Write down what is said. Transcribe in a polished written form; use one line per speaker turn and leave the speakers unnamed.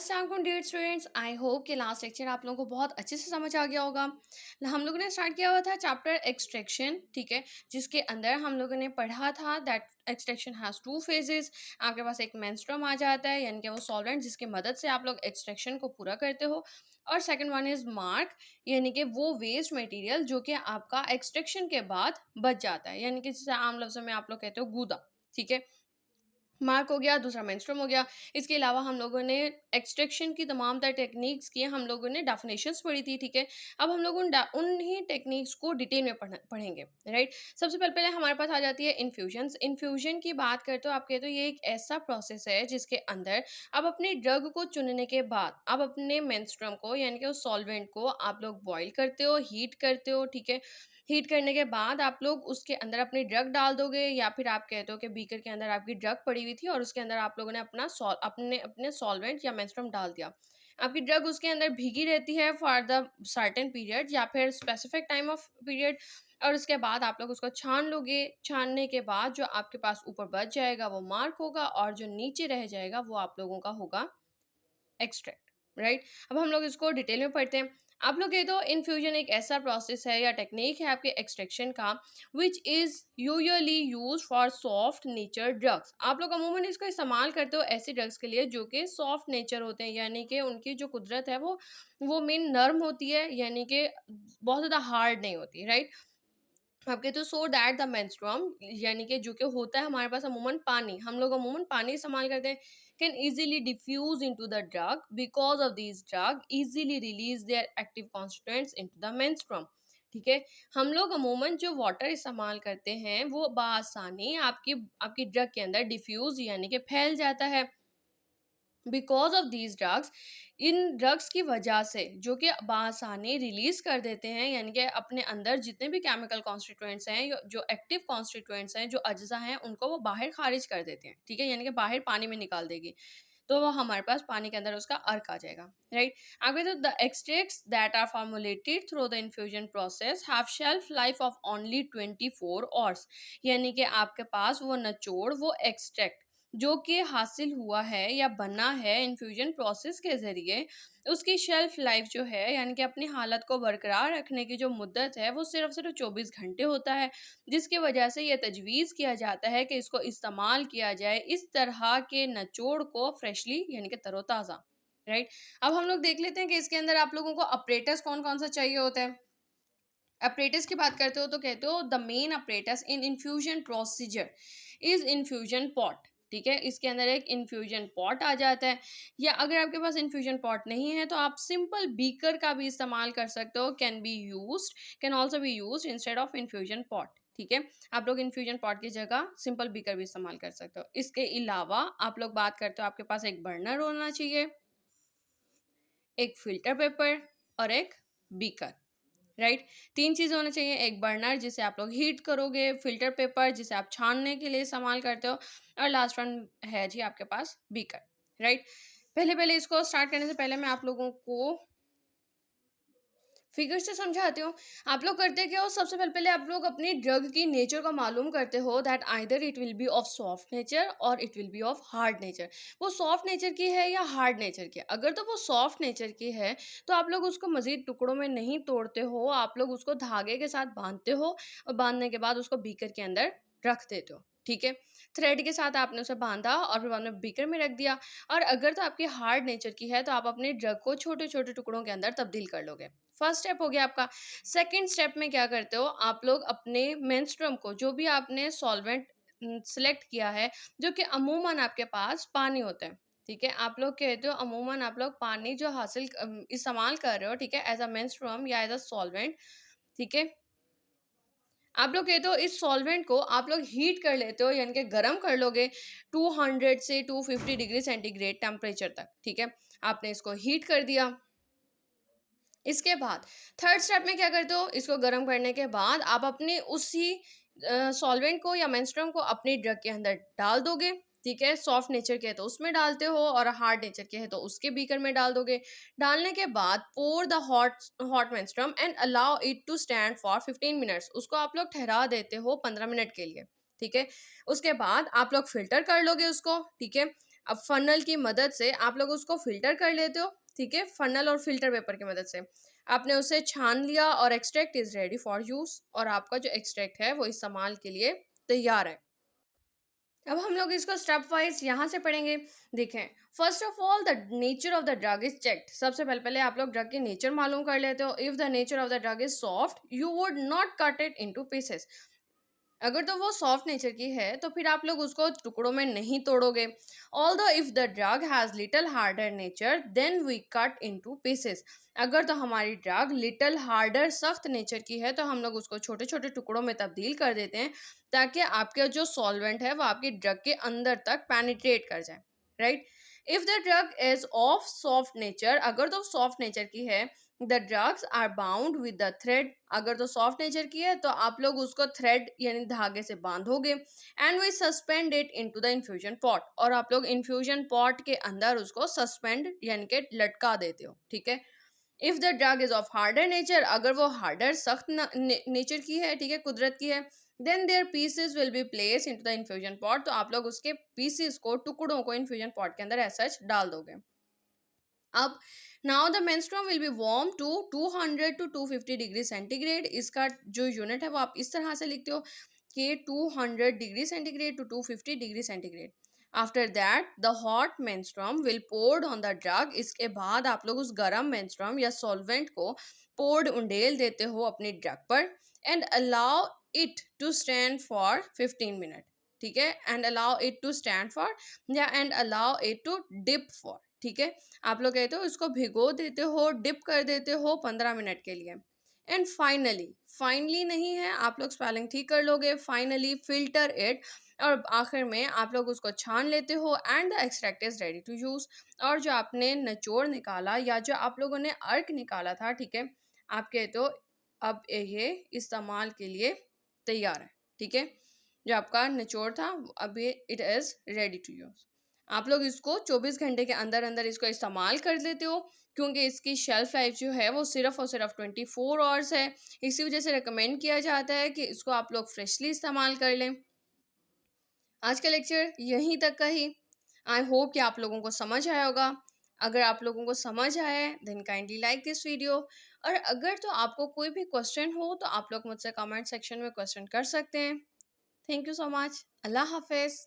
अस्सलाम वालेकुम dear students. I hope कि लास्ट लेक्चर आप लोगों को बहुत अच्छे से समझ आ गया होगा। हम लोगों ने स्टार्ट किया हुआ था चैप्टर एक्सट्रैक्शन, ठीक है, जिसके अंदर हम लोगों ने पढ़ा था that extraction has two phases. आपके पास एक मेंस्ट्रुम आ जाता है, यानी कि वो सॉल्वेंट जिसकी मदद से आप लोग एक्सट्रैक्शन को पूरा करते हो, और सेकंड वन इज़ मार्क, यानी कि वो वेस्ट मटेरियल जो कि आपका एक्सट्रैक्शन के बाद बच जाता है, यानी कि जिसे आम लफ्ज़ों में आप लोग कहते हो गूदा, ठीक है। मार्क हो गया, दूसरा मेंस्ट्रुम हो गया। इसके अलावा हम लोगों ने एक्सट्रैक्शन की तमाम तर टेक्निक्स की हम लोगों ने डेफिनेशंस पढ़ी थी, ठीक है। अब हम लोग उन्हीं टेक्निक्स को डिटेल में पढ़ेंगे, राइट। सबसे पहले हमारे पास आ जाती है इन्फ्यूजन्स। इन्फ्यूजन की बात करते हो आप कहते हो ये एक ऐसा प्रोसेस है जिसके अंदर आप अपने ड्रग को चुनने के बाद आप अपने मेंस्ट्रुम को यानी कि उस सॉल्वेंट को आप लोग बॉईल करते हो, हीट करते हो, ठीक है। हीट करने के बाद आप लोग उसके अंदर अपनी ड्रग डाल दोगे, या फिर आप कहते हो कि बीकर के अंदर आपकी ड्रग पड़ी हुई थी और उसके अंदर आप लोगों ने अपने अपने सॉल्वेंट या मेंस्ट्रुम डाल दिया। आपकी ड्रग उसके अंदर भीगी रहती है फॉर द सर्टेन पीरियड या फिर स्पेसिफिक टाइम ऑफ पीरियड, और उसके बाद आप लोग उसको छान लोगे। छानने के बाद जो आपके पास ऊपर बच जाएगा वो मार्क होगा, और जो नीचे रह जाएगा वो आप लोगों का होगा एक्सट्रैक्ट, राइट। अब हम लोग इसको डिटेल में पढ़ते हैं। आप लोग ये तो इन्फ्यूजन एक ऐसा प्रोसेस है या टेक्निक है आपके एक्सट्रैक्शन का which is usually use for soft nature drugs. आप लोग अमूमन इसको इस्तेमाल करते हो ऐसी ड्रग्स के लिए जो कि सॉफ्ट नेचर होते हैं, यानी कि उनकी जो कुदरत है वो मेन नर्म होती है, यानी कि बहुत ज़्यादा हार्ड नहीं होती, राइट। आप कहते हो सो दैट द मेंस्ट्रुअम, यानी कि जो कि होता है हमारे पास अमूमन पानी, हम लोग अमूमन पानी इस्तेमाल करते हैं, can easily diffuse into the drug because of this drug easily release their active constituents into the menstruum, ठीक है। हम लोग अमूमन जो वाटर इस्तेमाल करते हैं वो बासानी आपकी आपकी ड्रग के अंदर डिफ्यूज यानी कि फैल जाता है because of these drugs. In drugs की वजह से जो कि बासानी रिलीज कर देते हैं, यानी कि अपने अंदर जितने भी केमिकल कॉन्स्टिट्यूएंट्स हैं जो एक्टिव कॉन्स्टिट्यूएंट्स हैं जो अज्जा हैं उनको वो बाहर खारिज कर देते हैं, ठीक है, यानी कि बाहर पानी में निकाल देगी। तो वो हमारे पास पानी के अंदर उसका अर्क आ जाएगा, राइट। आगे तो the extracts that are formulated through the infusion process have shelf life of only 24 hours, यानी कि आपके पास वो निचोड़ वो एक्सट्रैक्ट जो कि हासिल हुआ है या बना है इन्फ्यूजन प्रोसेस के ज़रिए, उसकी शेल्फ लाइफ जो है यानी कि अपनी हालत को बरकरार रखने की जो मुद्दत है वो सिर्फ 24 घंटे होता है, जिसकी वजह से ये तजवीज़ किया जाता है कि इसको इस्तेमाल किया जाए इस तरह के निचोड़ को फ्रेशली यानी कि तरोताज़ा, राइट। अब हम लोग देख लेते हैं कि इसके अंदर आप लोगों को अपरेटस कौन कौन सा चाहिए होता है। अपरेटस की बात करते हो तो कहते हो the main apparatus in infusion procedure is infusion pot, ठीक है। इसके अंदर एक इन्फ्यूजन पॉट आ जाता है, या अगर आपके पास इन्फ्यूजन पॉट नहीं है तो आप सिंपल बीकर का भी इस्तेमाल कर सकते हो, can also be use instead of infusion pot, ठीक है। आप लोग इन्फ्यूजन पॉट की जगह सिंपल बीकर भी इस्तेमाल कर सकते हो। इसके अलावा आप लोग बात करते हो आपके पास एक बर्नर होना चाहिए, एक फिल्टर पेपर और एक बीकर, राइट। तीन चीज़ होने चाहिए, एक बर्नर जिसे आप लोग हीट करोगे, फिल्टर पेपर जिसे आप छानने के लिए इस्तेमाल करते हो, और लास्ट वन है जी आपके पास बीकर, राइट। पहले पहले इसको स्टार्ट करने से पहले मैं आप लोगों को फिगर से समझाती हूँ। आप लोग करते क्या हो, सबसे पहले आप लोग अपनी ड्रग की नेचर को मालूम करते हो that either it will be of soft nature और it will be of hard nature. वो सॉफ्ट नेचर की है या हार्ड नेचर की है। अगर तो वो सॉफ्ट नेचर की है तो आप लोग उसको मज़ीद टुकड़ों में नहीं तोड़ते हो, आप लोग उसको धागे के साथ बांधते हो, और बांधने के बाद उसको बीकर के अंदर रख देते हो, ठीक है। थ्रेड के साथ आपने उसे बांधा और फिर बाद में बीकर में रख दिया। और अगर तो आपकी हार्ड नेचर की है तो आप अपने ड्रग को छोटे छोटे टुकड़ों के अंदर तब्दील कर लोगे। फर्स्ट स्टेप हो गया आपका। सेकंड स्टेप में क्या करते हो, आप लोग अपने मेंस्ट्रुअम को जो भी आपने सॉल्वेंट सेलेक्ट किया है, जो कि अमूमन आपके पास पानी होता है, ठीक है। आप लोग कहते हो अमूमन आप लोग पानी जो हासिल इस्तेमाल कर रहे हो, ठीक है, एज अ मेंस्ट्रुअम या एज अ सॉल्वेंट, ठीक है। आप लोग कहते हो इस सॉल्वेंट को आप लोग हीट कर लेते हो, यानी कि गर्म कर लोगे 200 से 250 डिग्री सेंटीग्रेड टेम्परेचर तक, ठीक है। आपने इसको हीट कर दिया। इसके बाद थर्ड स्टेप में क्या करते हो, इसको गर्म करने के बाद आप अपने उसी सॉल्वेंट को या मेंस्ट्रुअम को अपनी ड्रग के अंदर डाल दोगे, ठीक है। सॉफ्ट नेचर के है तो उसमें डालते हो, और हार्ड नेचर के है तो उसके बीकर में डाल दोगे। डालने के बाद pour the hot hot menstruum and allow it to stand for 15 minutes. उसको आप लोग ठहरा देते हो 15 मिनट के लिए, ठीक है। उसके बाद आप लोग फिल्टर कर लोगे उसको, ठीक है। अब फनल की मदद से आप लोग उसको फ़िल्टर कर लेते हो, ठीक है? फनल और फ़िल्टर पेपर की मदद से। आपने उसे छान लिया और extract is ready for use, और आपका जो एक्सट्रैक्ट है वो इस्तेमाल के लिए तैयार है। अब हम लोग इसको स्टेप वाइज यहाँ से पढ़ेंगे। देखें, first of all the nature of the drug is checked. सबसे पहले पहले आप लोग ड्रग की नेचर मालूम कर लेते हो। If the nature of the drug is soft you would not cut it into pieces. अगर तो वो सॉफ्ट नेचर की है तो फिर आप लोग उसको टुकड़ों में नहीं तोड़ोगे। Although if the drug has little harder nature then we cut into pieces. अगर तो हमारी ड्रग लिटिल हार्डर सख्त नेचर की है तो हम लोग उसको छोटे छोटे टुकड़ों में तब्दील कर देते हैं, ताकि आपका जो सॉल्वेंट है वो आपकी ड्रग के अंदर तक पेनिट्रेट कर जाए, right. If the drug is of soft nature, अगर तो सॉफ्ट नेचर की है, the drugs are bound with the thread. अगर तो सॉफ्ट नेचर की है तो आप लोग उसको थ्रेड यानी धागे से बांधोगे। And we suspend it into the infusion pot, और आप लोग इन्फ्यूजन पॉट के अंदर उसको सस्पेंड यानी कि लटका देते हो, ठीक है। If the drug is of harder nature, अगर वो हार्डर सख्त नेचर की है, ठीक है, कुदरत की है, then there pieces will be place into the infusion pot. तो आप लोग उसके पीसेस को, टुकड़ों को इन्फ्यूजन पॉट के अंदर ऐसा डाल दोगे। अब now the menstruum will be warm to 200 to 250 degree centigrade. इसका जो यूनिट है वो आप इस तरह से लिखते हो कि 200 degree centigrade to 250 degree centigrade. After that the hot menstruum will poured on the drug. इसके बाद आप लोग उस गर्म मेंस्ट्रुम या सॉल्वेंट को पोर्ड उंडेल देते हो अपनी ड्रग पर। And allow it to stand for 15 minute, ठीक है। And allow it to stand for, या and allow it to dip for, ठीक है। आप लोग कहते हो इसको भिगो देते हो, डिप कर देते हो 15 मिनट के लिए। एंड फाइनली, फाइनली नहीं है, आप लोग स्पेलिंग ठीक कर लोगे, फाइनली फिल्टर इट। और आखिर में आप लोग उसको छान लेते हो and the extract is ready to use. और जो आपने निचोड़ निकाला या जो आप लोगों ने अर्क निकाला था, ठीक है, आप कहते हो अब ये इस्तेमाल के लिए तैयार है, ठीक है। जो आपका निचोड़ था अब ये it is ready to use. आप लोग इसको 24 घंटे के अंदर अंदर इसको इस्तेमाल कर लेते हो, क्योंकि इसकी शेल्फ लाइफ जो है वो सिर्फ और सिर्फ 24 आवर्स है। इसी वजह से रिकमेंड किया जाता है कि इसको आप लोग फ्रेशली इस्तेमाल कर लें। आज का लेक्चर यहीं तक का ही। आई होप कि आप लोगों को समझ आया होगा। अगर आप लोगों को समझ आया है then kindly like this video. और अगर तो आपको कोई भी क्वेश्चन हो तो आप लोग मुझसे कमेंट सेक्शन में क्वेश्चन कर सकते हैं। Thank you so much. अल्लाह हाफिज़।